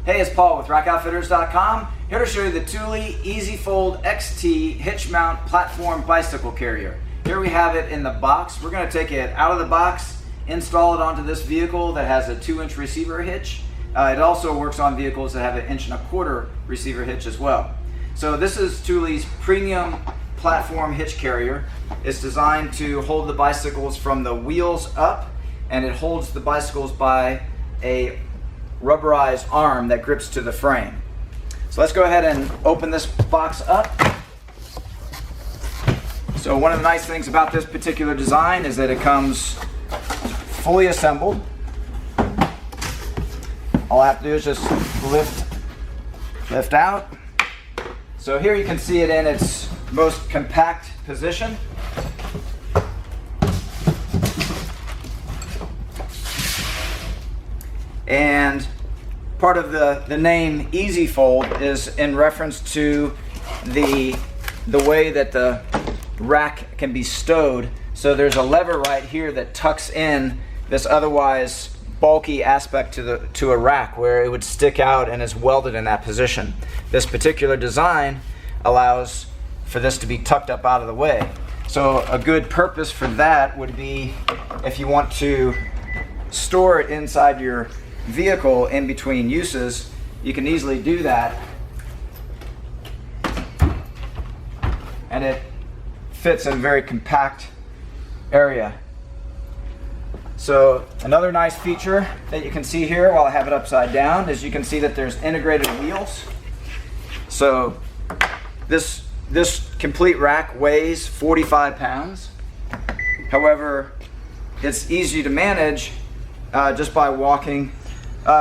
Hey, it's Paul with RackOutfitters.com, here to show you the Thule EasyFold XT hitch mount platform bicycle carrier. Here we have it in the box. We're going to take it out of the box, install it onto this vehicle that has a 2-inch receiver hitch. It also works on vehicles that have an 1.25 inch receiver hitch as well. So this is Thule's premium platform hitch carrier. It's designed to hold the bicycles from the wheels up, and it holds the bicycles by a rubberized arm that grips to the frame. So let's go ahead and open this box up. So one of the nice things about this particular design is that it comes fully assembled. All I have to do is just lift out. So here you can see it in its most compact position. And part of the name EasyFold is in reference to the way that the rack can be stowed. So there's a lever right here that tucks in this otherwise bulky aspect to a rack where it would stick out and is welded in that position. This particular design allows for this to be tucked up out of the way. So a good purpose for that would be if you want to store it inside your vehicle in between uses, you can easily do that, and it fits in a very compact area. So another nice feature that you can see here while I have it upside down is you can see that there's integrated wheels. So this complete rack weighs 45 pounds. However, it's easy to manage just by walking,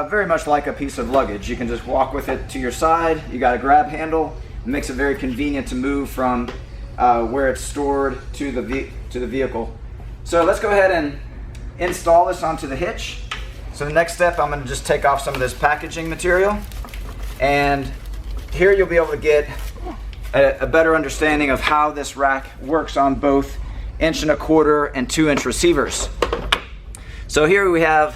very much like a piece of luggage. You can just walk with it to your side. You got a grab handle. It makes it very convenient to move from where it's stored to the vehicle. So let's go ahead and install this onto the hitch. So the next step, I'm going to just take off some of this packaging material, and here you'll be able to get a better understanding of how this rack works on both 1.25 inch and 2-inch receivers. So here we have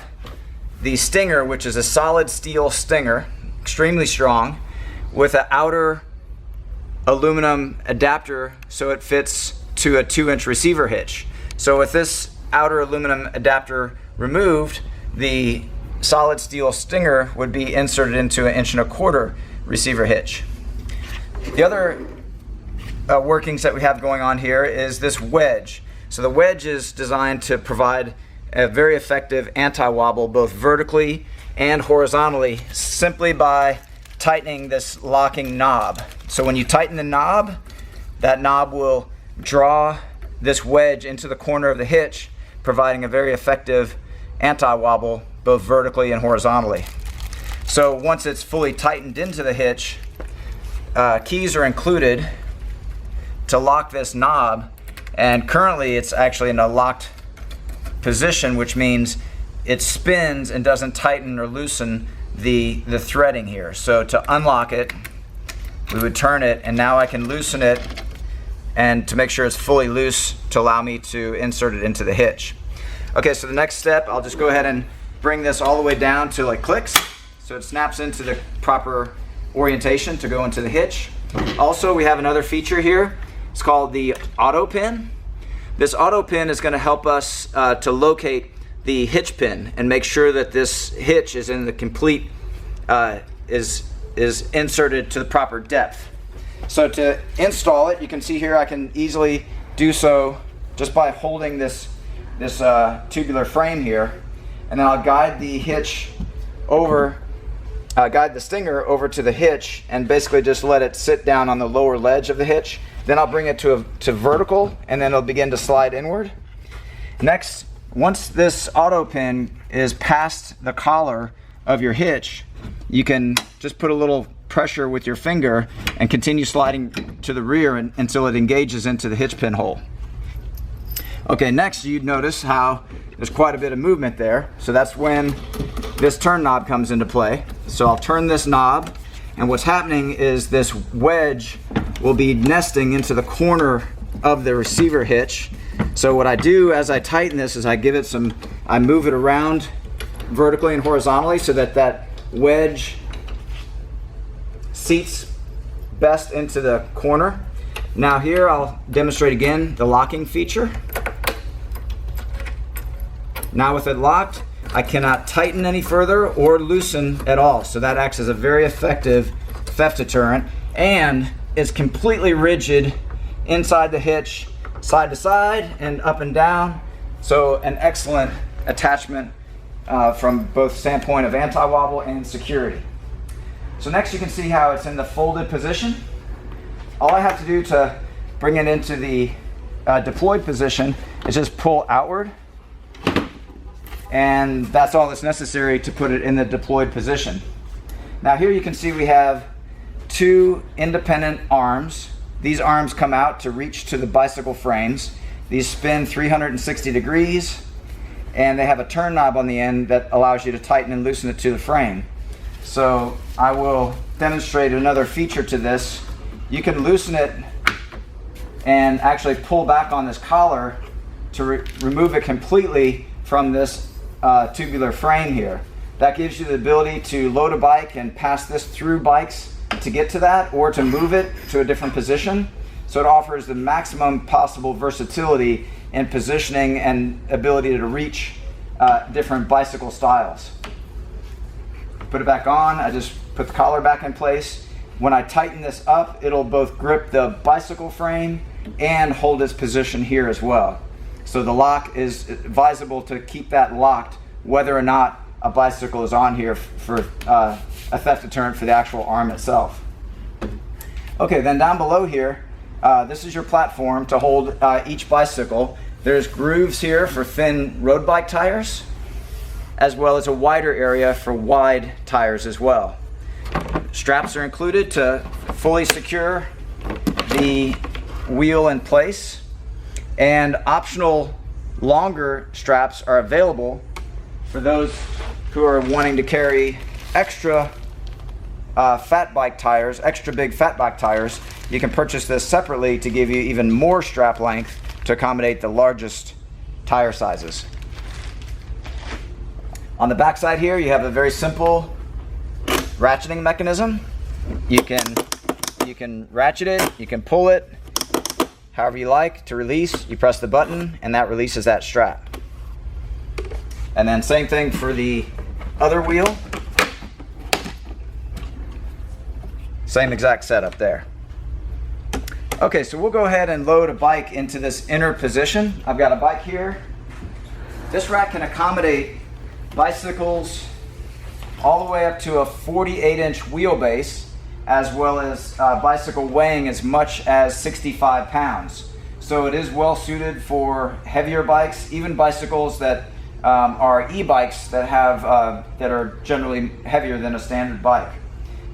the Stinger, which is a solid steel Stinger, extremely strong, with an outer aluminum adapter so it fits to a 2-inch receiver hitch. So with this outer aluminum adapter removed, the solid steel Stinger would be inserted into an 1.25 inch receiver hitch. The other workings that we have going on here is this wedge. So the wedge is designed to provide a very effective anti-wobble both vertically and horizontally simply by tightening this locking knob. So when you tighten the knob, that knob will draw this wedge into the corner of the hitch, providing a very effective anti-wobble both vertically and horizontally. So once it's fully tightened into the hitch, keys are included to lock this knob, and currently it's actually in a locked position, which means it spins and doesn't tighten or loosen the threading here. So to unlock it, we would turn it, and now I can loosen it and to make sure it's fully loose to allow me to insert it into the hitch. Okay, so the next step, I'll just go ahead and bring this all the way down till it clicks, so it snaps into the proper orientation to go into the hitch. Also, we have another feature here. It's called the auto pin. This auto pin is going to help us to locate the hitch pin and make sure that this hitch is in the complete, is inserted to the proper depth. So to install it, you can see here I can easily do so just by holding this tubular frame here, and then I'll guide the hitch over, guide the Stinger over to the hitch, and basically just let it sit down on the lower ledge of the hitch. Then I'll bring it to vertical, and then it'll begin to slide inward. Next, once this auto pin is past the collar of your hitch, you can just put a little pressure with your finger and continue sliding to the rear until it engages into the hitch pin hole. Okay, next you'd notice how there's quite a bit of movement there. So that's when this turn knob comes into play. So I'll turn this knob, and what's happening is this wedge will be nesting into the corner of the receiver hitch. So what I do as I tighten this is I move it around vertically and horizontally so that that wedge seats best into the corner. Now here I'll demonstrate again the locking feature. Now with it locked, I cannot tighten any further or loosen at all. So that acts as a very effective theft deterrent, and it's completely rigid inside the hitch, side to side and up and down. So an excellent attachment from both standpoint of anti-wobble and security. So next you can see how it's in the folded position. All I have to do to bring it into the deployed position is just pull outward, and that's all that's necessary to put it in the deployed position. Now here you can see we have two independent arms. These arms come out to reach to the bicycle frames. These spin 360 degrees, and they have a turn knob on the end that allows you to tighten and loosen it to the frame. So I will demonstrate another feature to this. You can loosen it and actually pull back on this collar to remove it completely from this tubular frame here. That gives you the ability to load a bike and pass this through bikes to get to that, or to move it to a different position. So it offers the maximum possible versatility in positioning and ability to reach different bicycle styles. Put it back on, I just put the collar back in place. When I tighten this up, it'll both grip the bicycle frame and hold its position here as well. So the lock is advisable to keep that locked whether or not a bicycle is on here for a theft deterrent for the actual arm itself. Okay, then down below here, this is your platform to hold each bicycle. There's grooves here for thin road bike tires, as well as a wider area for wide tires as well. Straps are included to fully secure the wheel in place, and optional longer straps are available for those who are wanting to carry extra fat bike tires, extra big fat bike tires. You can purchase this separately to give you even more strap length to accommodate the largest tire sizes. On the back side here, you have a very simple ratcheting mechanism. You can ratchet it, you can pull it however you like. To release, you press the button and that releases that strap. And then same thing for the other wheel. Same exact setup there. Okay, so we'll go ahead and load a bike into this inner position. I've got a bike here. This rack can accommodate bicycles all the way up to a 48-inch wheelbase, as well as a bicycle weighing as much as 65 pounds. So it is well suited for heavier bikes, even bicycles that are e-bikes that are generally heavier than a standard bike.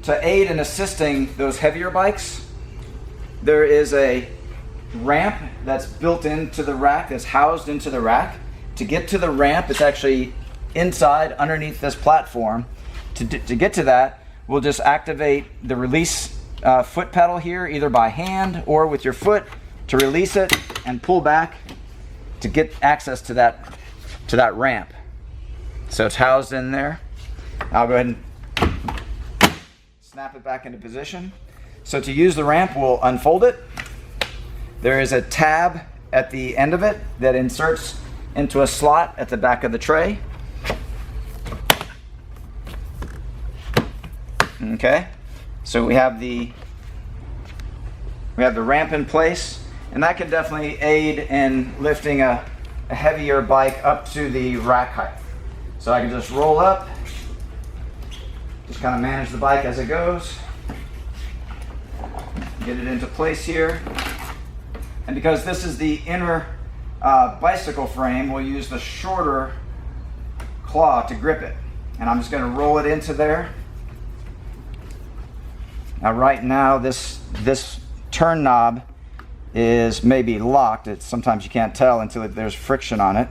To aid in assisting those heavier bikes, there is a ramp that's built into the rack, that's housed into the rack. To get to the ramp, it's actually inside underneath this platform. To get to that, we'll just activate the release foot pedal here, either by hand or with your foot, to release it and pull back to get access to that ramp. So it's housed in there. I'll go ahead and snap it back into position. So to use the ramp, we'll unfold it. There is a tab at the end of it that inserts into a slot at the back of the tray. Okay, so we have the ramp in place, and that can definitely aid in lifting a heavier bike up to the rack height. So I can just roll up, just kind of manage the bike as it goes, get it into place here. And because this is the inner bicycle frame, we'll use the shorter claw to grip it. And I'm just going to roll it into there. Now right now this turn knob is maybe locked. Sometimes you can't tell until there's friction on it.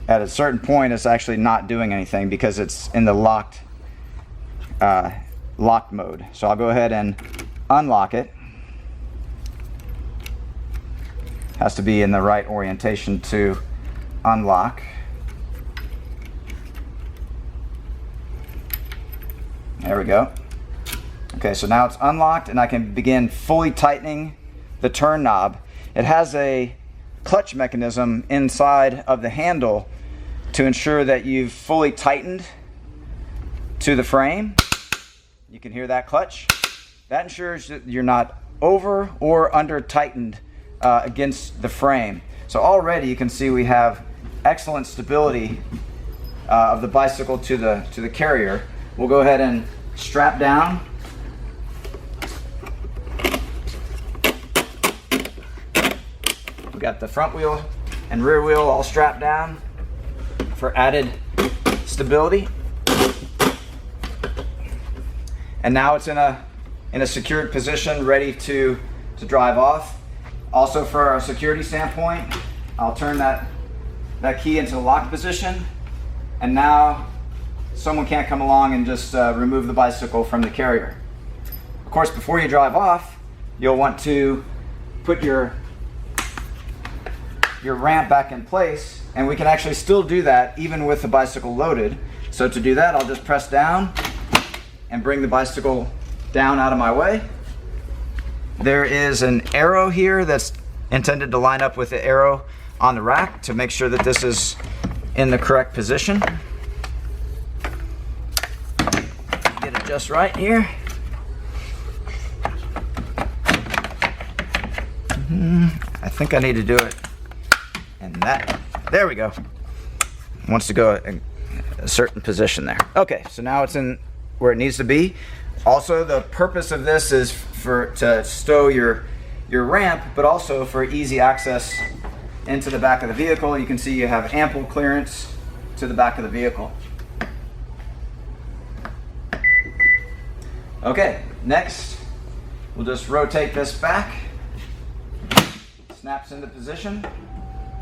At a certain point it's actually not doing anything because it's in the locked mode. So I'll go ahead and unlock it. Has to be in the right orientation to unlock. There we go. Okay, so now it's unlocked and I can begin fully tightening the turn knob. It has a clutch mechanism inside of the handle to ensure that you've fully tightened to the frame. You can hear that clutch. That ensures that you're not over or under tightened against the frame. So already you can see we have excellent stability of the bicycle to the carrier. We'll go ahead and strap down. We got the front wheel and rear wheel all strapped down for added stability. And now it's in a secured position, ready to drive off. Also, for a security standpoint, I'll turn that key into the lock position, and now someone can't come along and just remove the bicycle from the carrier. Of course, before you drive off, you'll want to put your ramp back in place, and we can actually still do that even with the bicycle loaded. So to do that, I'll just press down and bring the bicycle down out of my way. There is an arrow here that's intended to line up with the arrow on the rack to make sure that this is in the correct position. Get it just right here. I think I need to do it in that. There we go. It wants to go in a certain position there. Okay, so now it's in where it needs to be. Also, the purpose of this is to stow your ramp, but also for easy access into the back of the vehicle. You can see you have ample clearance to the back of the vehicle. Okay, next we'll just rotate this back. Snaps into position,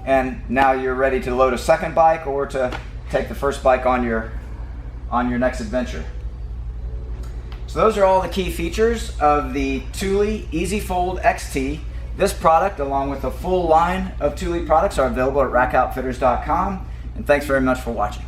and now you're ready to load a second bike or to take the first bike on your next adventure. So those are all the key features of the Thule EasyFold XT. This product, along with a full line of Thule products, are available at rackoutfitters.com. And thanks very much for watching.